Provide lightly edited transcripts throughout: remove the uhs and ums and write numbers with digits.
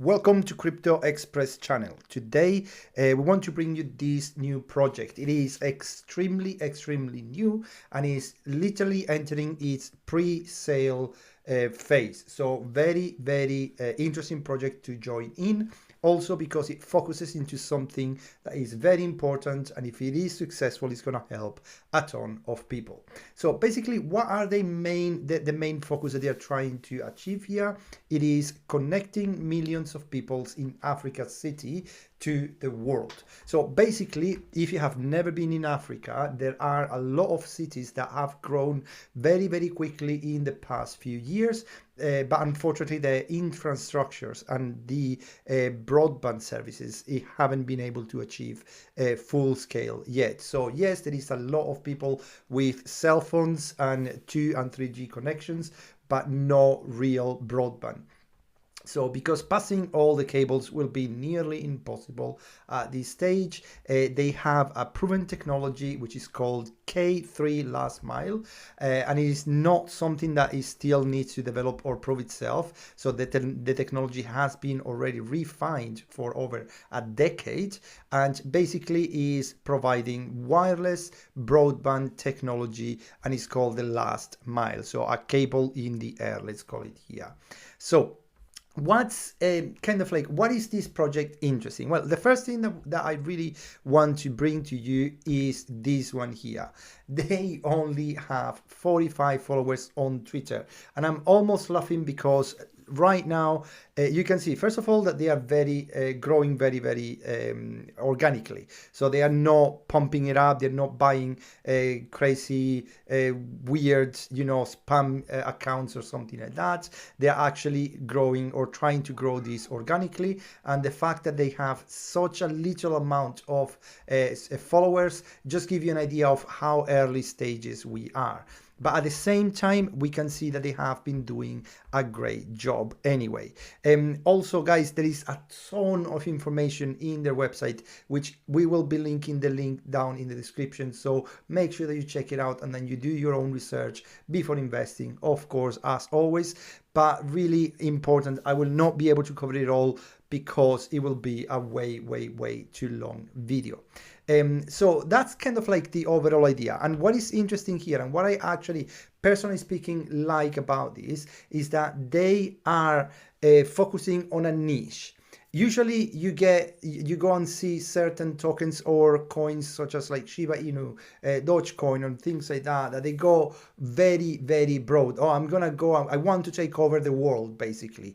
Welcome to Crypto Express channel. Today we want to bring you this new project. It is extremely new and is literally entering its pre-sale phase. So very interesting project to join in. Also because it focuses into something that is very important, and if it is successful, it's going to help a ton of people. So basically, what are the main focus that they are trying to achieve here? It is connecting millions of people in Africa's city to the world. So basically, if you have never been in Africa, there are a lot of cities that have grown very quickly in the past few years. But unfortunately, the infrastructures and the broadband services haven't been able to achieve full scale yet. So yes, there is a lot of people with cell phones and 2 and 3G connections, but no real broadband. So because passing all the cables will be nearly impossible at this stage, they have a proven technology which is called K3 last mile, and it is not something that is still needs to develop or prove itself. So the technology has been already refined for over a decade, and basically is providing wireless broadband technology, and it's called the last mile. So a cable in the air, let's call it here. So what's what is this project interesting? Well, the first thing that I really want to bring to you is this one here. They only have 45 followers on Twitter, and I'm almost laughing because right now you can see, first of all, that they are growing very organically. So they are not pumping it up, they're not buying crazy weird spam accounts or something like that. They are actually growing or trying to grow this organically, and the fact that they have such a little amount of followers just give you an idea of how early stages we are. But at the same time, we can see that they have been doing a great job anyway. Also, guys, there is a ton of information in their website, which we will be linking the link down in the description. So make sure that you check it out and then you do your own research before investing, of course, as always. But really important, I will not be able to cover it all because it will be a way too long video. So that's kind of like the overall idea. And what is interesting here, and what I actually, personally speaking, like about this, is that they are focusing on a niche. Usually you go and see certain tokens or coins such as like Shiba Inu, Dogecoin, and things like that they go very broad. Oh, I want to take over the world, basically.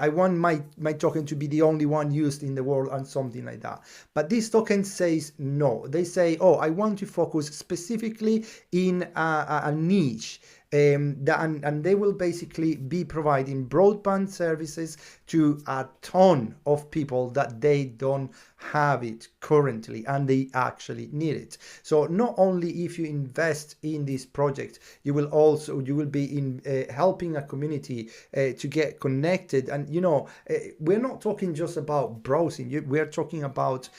I want my token to be the only one used in the world and something like that. But this token says no. They say, oh, I want to focus specifically in a niche. And they will basically be providing broadband services to a ton of people that they don't have it currently, and they actually need it. So not only if you invest in this project, you will be in helping a community to get connected. And we're not talking just about browsing. We're talking about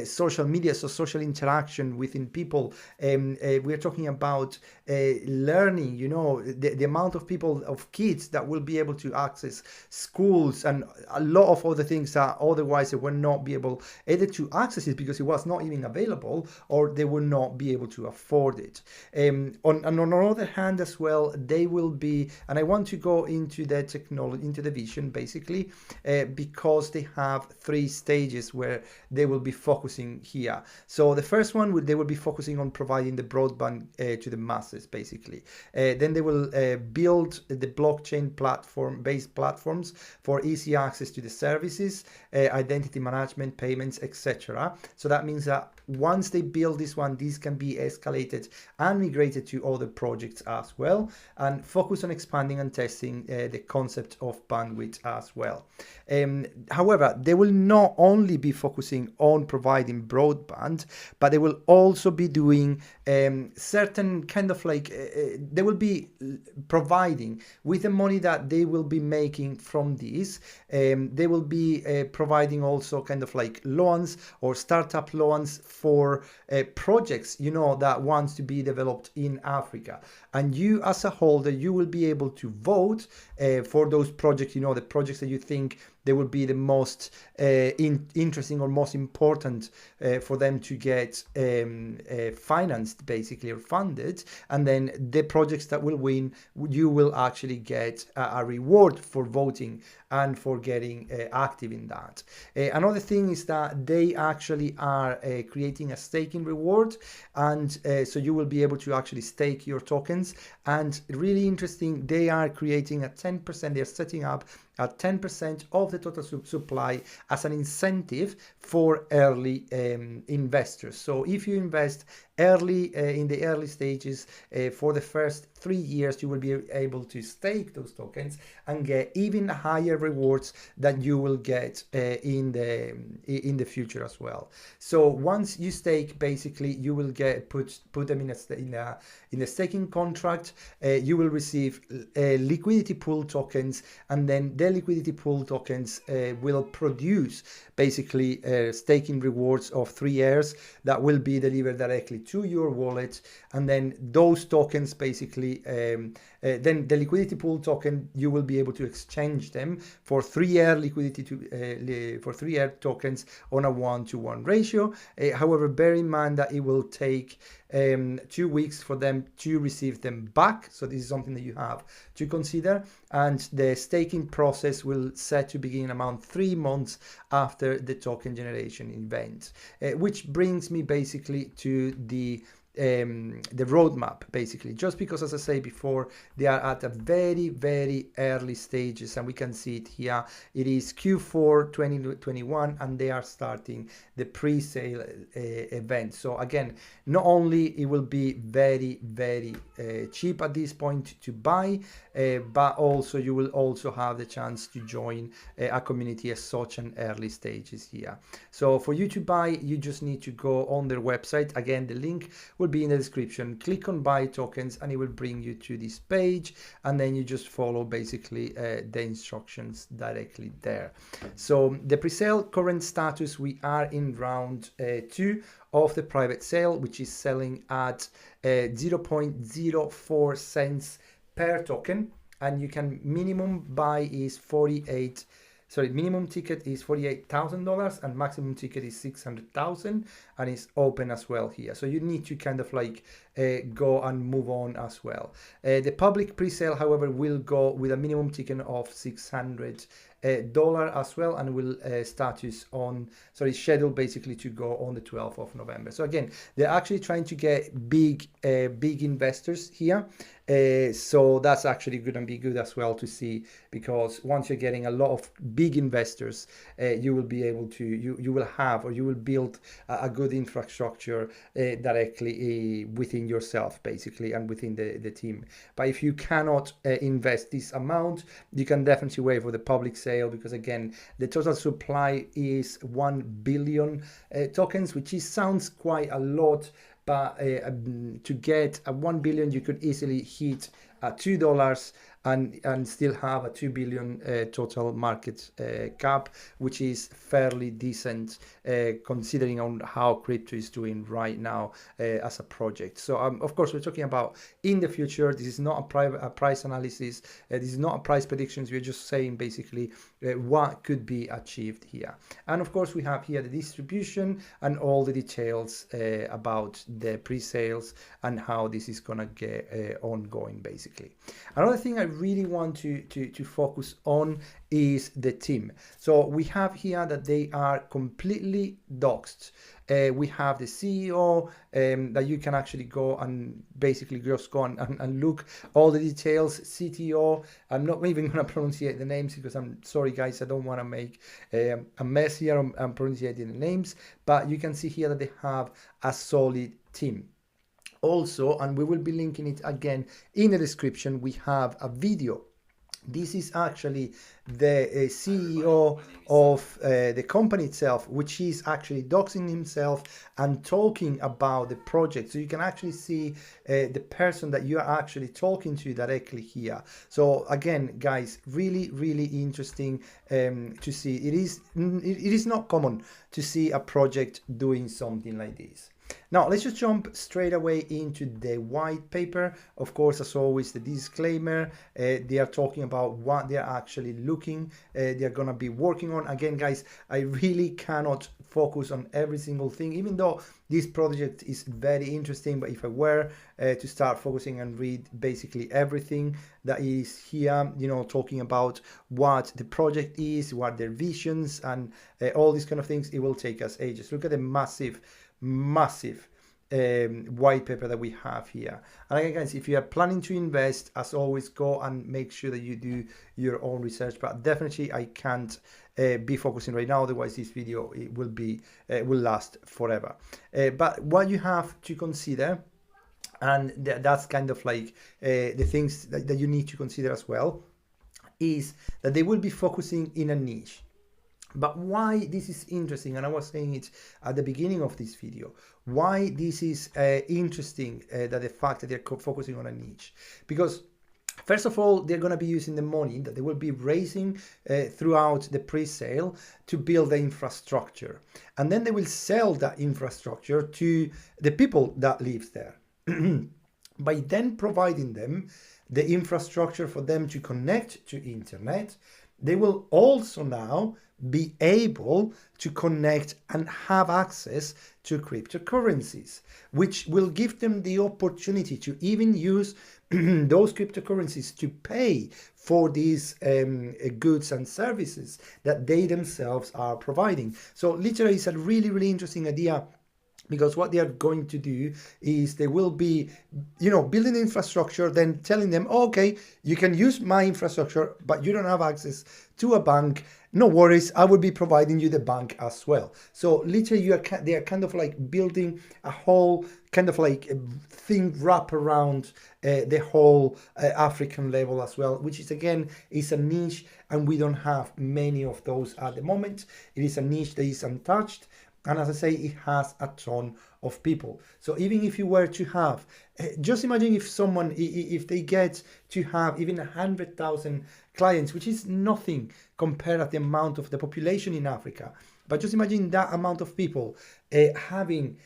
social media, so social interaction within people. We're talking about learning. The amount of people, of kids that will be able to access schools and a lot of other things that otherwise they would not be able either to access it because it was not even available, or they would not be able to afford it. On the other hand as well, they will be, and I want to go into the technology, into the vision basically, because they have 3 stages where they will be focusing here. So the first one, they will be focusing on providing the broadband to the masses, basically. Then they will build the blockchain based platforms for easy access to the services, identity management, payments, etc. So that means that once they build this one, this can be escalated and migrated to other projects as well, and focus on expanding and testing the concept of bandwidth as well. However, they will not only be focusing on providing broadband, but they will also be doing certain kind of like they will be providing with the money that they will be making from this. They will be providing also kind of like loans or startup loans for projects that wants to be developed in Africa, and you as a holder, you will be able to vote for those projects, the projects that you think they will be the most interesting or most important for them to get financed basically, or funded. And then the projects that will win, you will actually get a reward for voting and for getting active in that. Another thing is that they actually are creating a staking reward, and so you will be able to actually stake your tokens. And really interesting, they are creating a 10%, they're setting up at 10% of the total supply as an incentive for early investors. So if you invest early in the early stages for the first 3 years, you will be able to stake those tokens and get even higher rewards than you will get in the future as well. So once you stake, basically you will get put them in a staking contract. You will receive liquidity pool tokens, and then the liquidity pool tokens will produce basically staking rewards of 3 years that will be delivered directly to your wallet. And then those tokens basically then the liquidity pool token, you will be able to exchange them for 3-year liquidity for 3-year tokens on a 1-to-1 ratio. However, bear in mind that it will take 2 weeks for them to receive them back. So this is something that you have to consider. And the staking process will set to begin around 3 months after the token generation event, which brings me basically to the roadmap, basically, just because, as I say before, they are at a very early stages, and we can see it here. It is Q4 2021, and they are starting the pre-sale event. So again, not only it will be very cheap at this point to buy, but also you will also have the chance to join a community at such an early stages here. So for you to buy, you just need to go on their website. Again, the link will be in the description. Click on buy tokens and it will bring you to this page, and then you just follow basically the instructions directly there. So the pre-sale current status, we are in round 2 of the private sale, which is selling at 0.04 cents per token, and you can minimum buy is minimum ticket is $48,000 and maximum ticket is 600,000, and it's open as well here. So you need to kind of like go and move on as well. The public pre-sale, however, will go with a minimum ticket of $600 as well, and will scheduled basically to go on the 12th of November. So again, they're actually trying to get big investors here. So that's actually going to be good as well to see, because once you're getting a lot of big investors, you will be able to, you will build a good infrastructure directly within yourself basically, and within the team. But if you cannot invest this amount, you can definitely wait for the public sale, because again, the total supply is 1 billion tokens, which sounds quite a lot. But to get a 1 billion, you could easily hit $2 and still have a 2 billion total market cap, which is fairly decent considering on how crypto is doing right now as a project. So of course, we're talking about in the future. This is not a price analysis. This is not a price predictions. We're just saying basically what could be achieved here. And of course, we have here the distribution and all the details about the pre-sales and how this is gonna get ongoing basically. Another thing I really want to focus on is the team. So we have here that they are completely doxed. We have the CEO that you can actually go and basically just go and look all the details. CTO, I'm not even going to pronounce the names because I'm sorry guys, I don't want to make a mess here. I'm pronouncing the names, but you can see here that they have a solid team. Also, and we will be linking it again in the description, we have a video. This is actually the CEO of the company itself, which is actually doxing himself and talking about the project. So you can actually see the person that you are actually talking to directly here. So again, guys, really interesting to see. It is not common to see a project doing something like this. Now, let's just jump straight away into the white paper. Of course, as always, the disclaimer, they are talking about what they are actually looking, they're gonna be working on. Again, guys, I really cannot focus on every single thing, even though this project is very interesting. But if I were to start focusing and read basically everything that is here, you know, talking about what the project is, what their visions, and all these kind of things, it will take us ages. Look at the massive white paper that we have here. And again, guys, if you are planning to invest, as always, go and make sure that you do your own research. But definitely I can't be focusing right now, otherwise this video it will last forever. But what you have to consider, and that's kind of like the things that you need to consider as well, is that they will be focusing in a niche. But why this is interesting, and I was saying it at the beginning of this video, why this is interesting, that the fact that they're focusing on a niche, because first of all, they're going to be using the money that they will be raising throughout the pre-sale to build the infrastructure, and then they will sell that infrastructure to the people that live there by then providing them the infrastructure for them to connect to internet. They will also now be able to connect and have access to cryptocurrencies, which will give them the opportunity to even use those cryptocurrencies to pay for these goods and services that they themselves are providing. So literally, it's a really, really interesting idea, because what they are going to do is they will be, you know, building infrastructure, then telling them, oh, okay, you can use my infrastructure, but you don't have access to a bank. No worries, I will be providing you the bank as well. So literally, they are kind of like building a whole kind of like thing wrap around the whole African level as well, which is, again, is a niche, and we don't have many of those at the moment. It is a niche that is untouched. And as I say, it has a ton of people. So even if you were to have, just imagine if someone, if they get to have even 100,000 clients, which is nothing compared to the amount of the population in Africa. But just imagine that amount of people paying,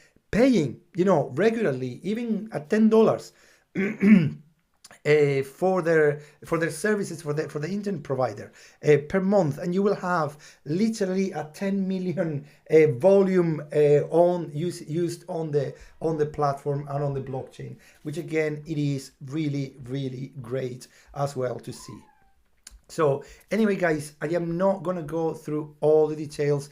you know, regularly, even at $10. For their services, for the internet provider per month, and you will have literally a 10 million volume used on the platform and on the blockchain, which again, it is really, really great as well to see. So anyway, guys, I am not going to go through all the details.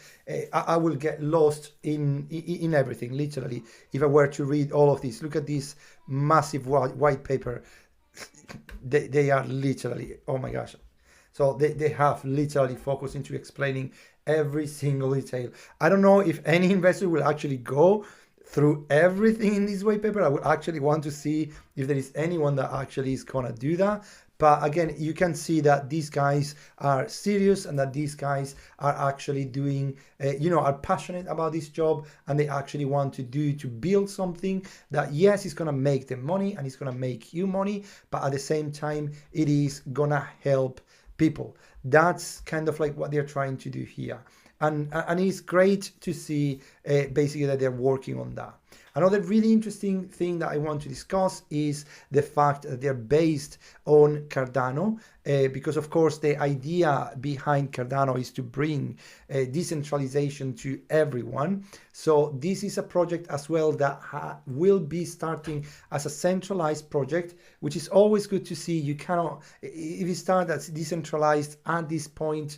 I will get lost in everything, literally, if I were to read all of this. Look at this massive white paper. They are literally, oh my gosh. So they have literally focused into explaining every single detail. I don't know if any investor will actually go through everything in this white paper. I would actually want to see if there is anyone that actually is gonna do that. But again, you can see that these guys are serious, and that these guys are actually doing, are passionate about this job, and they actually want to build something that, yes, is going to make them money and it's going to make you money, but at the same time, it is going to help people. That's kind of like what they're trying to do here. And it's great to see basically that they're working on that. Another really interesting thing that I want to discuss is the fact that they're based on Cardano, because of course the idea behind Cardano is to bring decentralization to everyone. So this is a project as well that will be starting as a centralized project, which is always good to see. You cannot, if you start that's decentralized at this point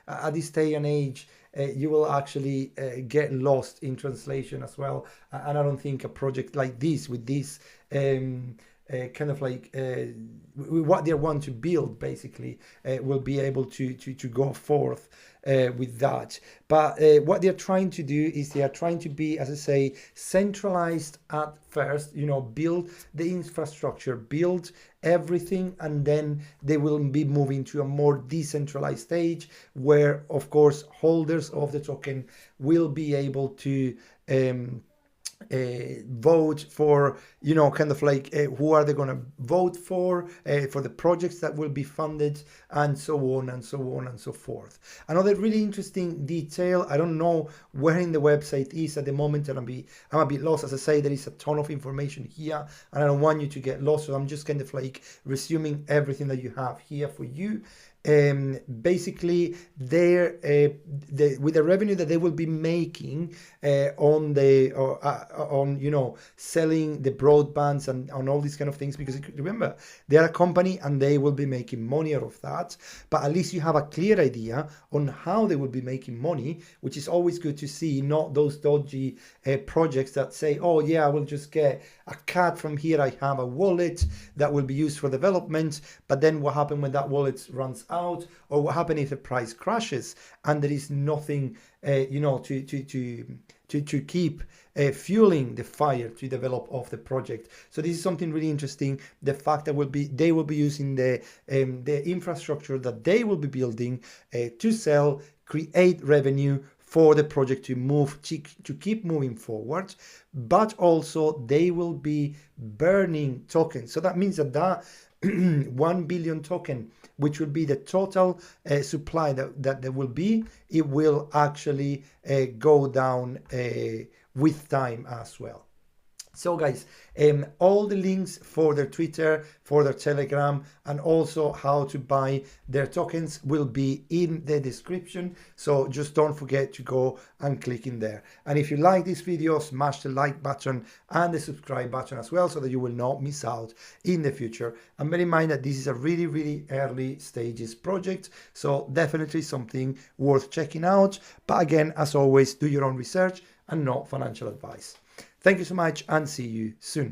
at this day and age, you will actually get lost in translation as well. And I don't think a project like this, with this kind of like what they want to build, basically, will be able to go forth with that. But what they're trying to do is they are trying to be, as I say, centralized at first, build the infrastructure, build everything, and then they will be moving to a more decentralized stage where, of course, holders of the token will be able to vote for, you know, kind of like who are they going to vote for the projects that will be funded, and so on and so on and so forth. Another really interesting detail, I don't know where in the website is at the moment, and I'm a bit lost. As I say, there is a ton of information here and I don't want you to get lost, so I'm just kind of like resuming everything that you have here for you. Basically, with the revenue that they will be making on you know, selling the broadbands and on all these kind of things, because remember, they're a company and they will be making money out of that, but at least you have a clear idea on how they will be making money, which is always good to see, not those dodgy projects that say, oh yeah, I will just get a cut from here, I have a wallet that will be used for development, but then what happens when that wallet runs out, or what happens if the price crashes and there is nothing you know, to keep fueling the fire to develop of the project. So this is something really interesting, the fact that they will be using the infrastructure that they will be building to sell, create revenue for the project to keep moving forward, but also they will be burning tokens. So that means that 1 billion token, which will be the total supply that there will be, it will actually go down with time as well. So guys, all the links for their Twitter, for their Telegram, and also how to buy their tokens will be in the description. So just don't forget to go and click in there. And if you like this video, smash the like button and the subscribe button as well, so that you will not miss out in the future. And bear in mind that this is a really, really early stages project, so definitely something worth checking out. But again, as always, do your own research and not financial advice. Thank you so much and see you soon.